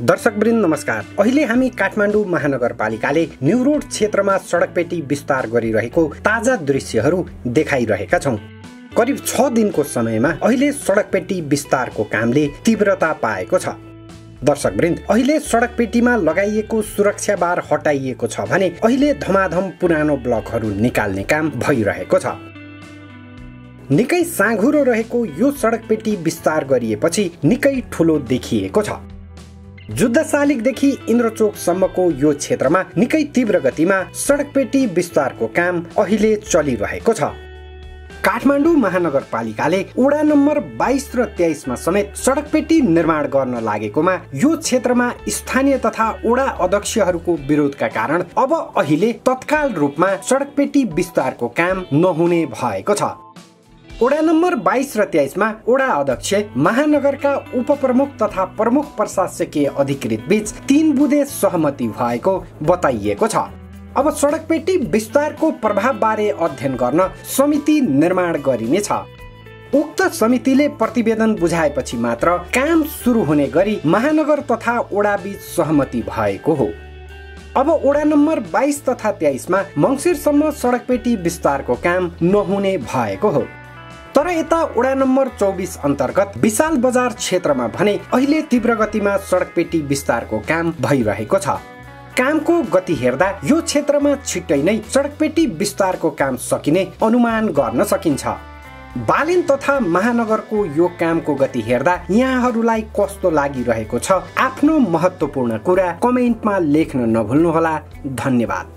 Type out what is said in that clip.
दर्शकवृन्द नमस्कार। अहिले हामी काठमाडौँ महानगरपालिकाले न्यू रोड क्षेत्रमा सडकपेटी विस्तार गरिरहेको ताजा दृश्यहरू देखाइरहेका छौं। करिब 6 दिनको समयमा अहिले सडकपेटी विस्तारको कामले तीव्रता पाएको छ। दर्शकवृन्द, अहिले सडकपेटीमा लगाइएको सुरक्षा बार हटाइएको छ भने अहिले धमाधम पुरानो ब्लकहरू निकाल्ने काम भइरहेको छ। निकै साँघुरो रहेको यो सडकपेटी विस्तार गरिएपछि निकै ठूलो देखिएको छ। जुद्धशालिगदेखि इन्द्रचोकसम्मको यो क्षेत्रमा निकै तीव्र गतिमा सडकपेटी विस्तारको काम अहिले चलिरहेको छ। काठमाडौँ महानगरपालिकाले वडा नम्बर 22 र 23 मा समेत सडकपेटी निर्माण गर्न लागेकोमा यो क्षेत्रमा स्थानीय तथा वडा अध्यक्षहरूको विरोधका कारण अब अहिले तत्काल रूपमा सडकपेटी विस्तारको काम नहुने भएको छ। वडा नम्बर 22 र 23 मा वडा अध्यक्ष, महानगरका उपप्रमुख तथा प्रमुख प्रशासकीय अधिकृत बीच 3 बुँदे सहमति भएको बताइएको छ। अब सडकपेटी विस्तारको प्रभाव बारे अध्ययन गर्न समिति निर्माण गरिनेछ। उक्त समितिले प्रतिवेदन बुझाएपछि मात्र काम सुरु हुने गरी महानगर तथा वडा बीच सहमति भएको हो। अब वडा नम्बर 22 तथा 23 मा मङ्सिरसम्म सडकपेटी विस्तारको काम नहुने भएको हो। तर यता वडा नम्बर 24 अन्तर्गत विशाल बजार क्षेत्रमा भने अहिले तीव्र गतिमा सडकपेटी विस्तारको काम भइरहेको छ। कामको गति हेर्दा यो क्षेत्रमा छिट्टै नै सडकपेटी विस्तारको काम सकिने अनुमान गर्न सकिन्छ। बालेन तथा महानगरको यो कामको गति हेर्दा यहाँहरूलाई कस्तो लागिरहेको छ, आफ्नो महत्त्वपूर्ण कुरा कमेन्टमा लेख्न नभुल्नुहोला। धन्यवाद।